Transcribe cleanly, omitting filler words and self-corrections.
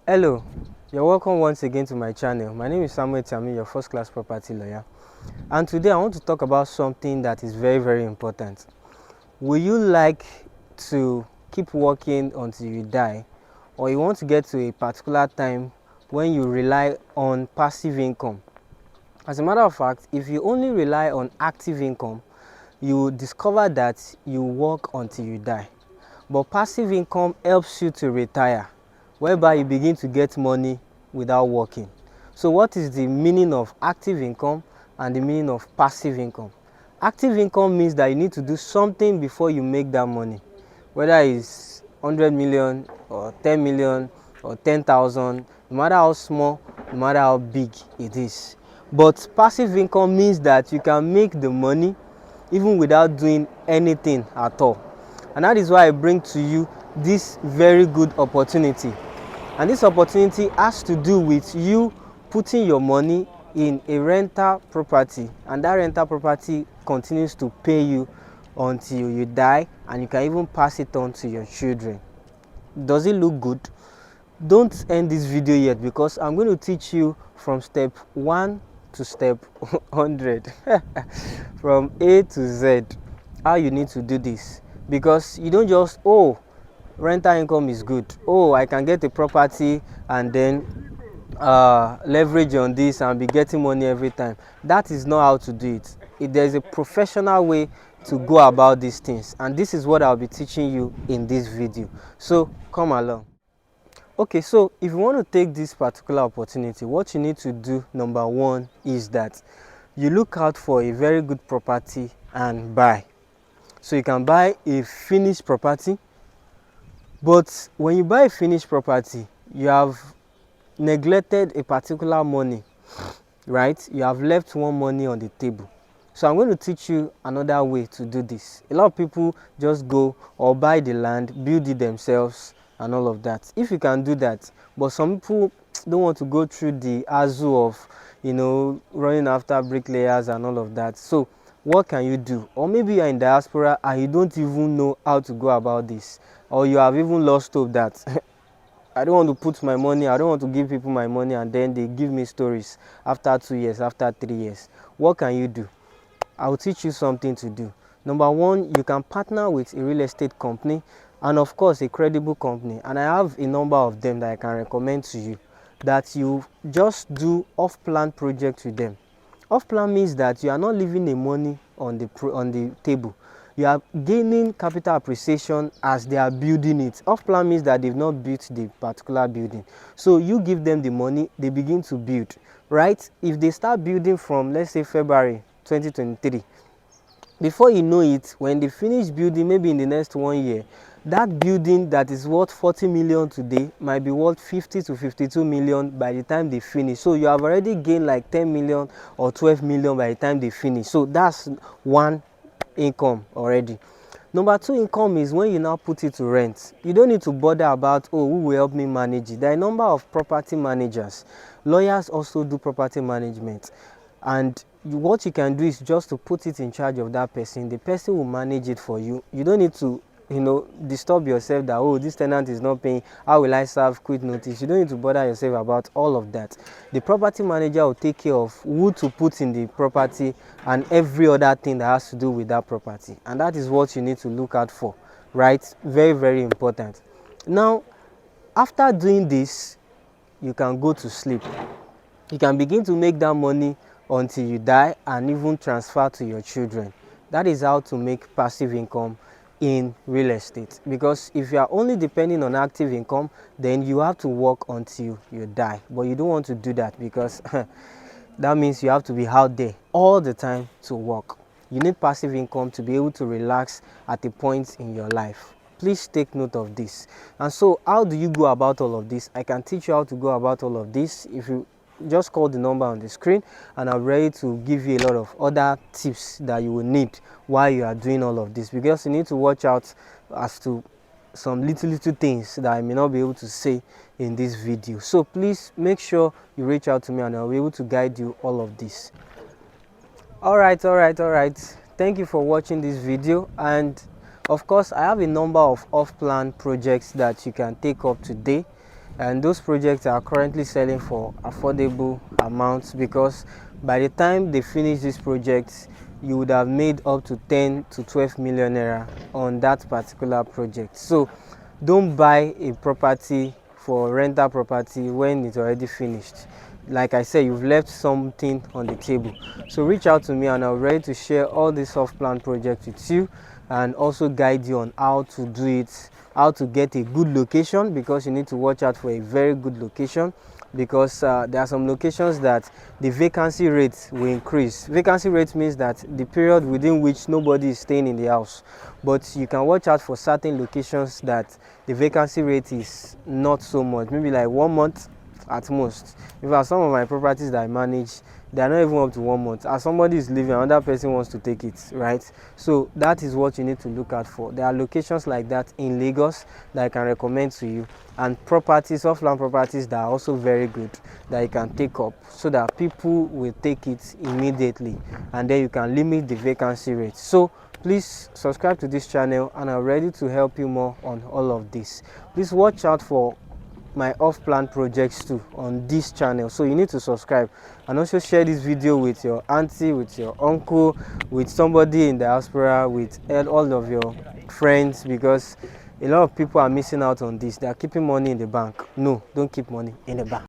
Hello, you're welcome once again to my channel. My name is Samuel Tami, your first class property lawyer. And today I want to talk about something that is very important. Will you like to keep working until you die, or you want to get to a particular time when you rely on passive income? As a matter of fact, if you only rely on active income, you will discover that you work until you die. But passive income helps you to retire, whereby you begin to get money without working. So what is the meaning of active income and the meaning of passive income? Active income means that you need to do something before you make that money, whether it's 100 million or 10 million or 10,000, no matter how small, no matter how big it is. But passive income means that you can make the money even without doing anything at all. And that is why I bring to you this very good opportunity. And this opportunity has to do with you putting your money in a rental property, and that rental property continues to pay you until you die, and you can even pass it on to your children. Does it look good? Don't end this video yet, because I'm going to teach you from step 1 to step 100 from A to Z how you need to do this. Because you don't just, oh, rental income is good, oh, I can get a property and then leverage on this and be getting money every time. That is not how to do it. There's a professional way to go about these things, and this is what I'll be teaching you in this video. So come along. Okay, so if you want to take this particular opportunity, what you need to do, number one, is that you look out for a very good property and buy. So you can buy a finished property, but when you buy a finished property, you have neglected a particular money, right? You have left one money on the table. So I'm going to teach you another way to do this. A lot of people just go or buy the land, build it themselves and all of that. If you can do that, but some people don't want to go through the hassle of, running after bricklayers and all of that. So what can you do? Or maybe you're in diaspora and you don't even know how to go about this, or you have even lost hope that I don't want to put my money, I don't want to give people my money, and then they give me stories after 2 years, after 3 years. What can you do? I'll teach you something to do. Number one, you can partner with a real estate company, and of course a credible company, and I have a number of them that I can recommend to you, that you just do off-plan projects with them. Off-plan means that you are not leaving the money on the table. You are gaining capital appreciation as they are building it. Off-plan means that they've not built the particular building. So you give them the money, they begin to build, right? If they start building from, let's say, February 2023, before you know it, when they finish building, maybe in the next 1 year, that building that is worth 40 million today might be worth 50 to 52 million by the time they finish. So you have already gained like 10 million or 12 million by the time they finish. So that's one income already. Number two income is when you now put it to rent. You don't need to bother about, oh, who will help me manage it. There are a number of property managers. Lawyers also do property management, and what you can do is just to put it in charge of that person. The person will manage it for you. You don't need to disturb yourself that, oh, this tenant is not paying, how will I serve quit notice? You don't need to bother yourself about all of that. The property manager will take care of who to put in the property and every other thing that has to do with that property, and that is what you need to look out for, right? Very important. Now, after doing this, you can go to sleep. You can begin to make that money until you die and even transfer to your children. That is how to make passive income in real estate. Because if you are only depending on active income, then you have to work until you die. But you don't want to do that, because that means you have to be out there all the time to work. You need passive income to be able to relax at a point in your life. Please take note of this. And so how do you go about all of this? I can teach you how to go about all of this. If you just call the number on the screen, and I'm ready to give you a lot of other tips that you will need while you are doing all of this, because you need to watch out as to some little things that I may not be able to say in this video. So please make sure you reach out to me, and I'll be able to guide you all of this. All right. Thank you for watching this video, and of course I have a number of off-plan projects that you can take up today. and those projects are currently selling for affordable amounts, because by the time they finish these projects, you would have made up to 10 to 12 million naira on that particular project. So don't buy a property for rental property when it's already finished. Like I said, you've left something on the table. So reach out to me and I'm ready to share all these soft plan projects with you, and also guide you on how to do it, how to get a good location, because you need to watch out for a very good location, because there are some locations that the vacancy rate will increase. Vacancy rate means that the period within which nobody is staying in the house, but you can watch out for certain locations that the vacancy rate is not so much, maybe like 1 month at most. In fact, some of my properties that I manage, they are not even up to 1 month. As somebody is leaving, another person wants to take it, right? So that is what you need to look out for. There are locations like that in Lagos that I can recommend to you, and properties, off-land properties, that are also very good that you can take up, so that people will take it immediately, and then you can limit the vacancy rate. So please subscribe to this channel, and I'm ready to help you more on all of this. Please watch out for my off-plan projects too on this channel, so you need to subscribe, and also share this video with your auntie, with your uncle, with somebody in the diaspora, with all of your friends, because a lot of people are missing out on this. They are keeping money in the bank. No, don't keep money in the bank.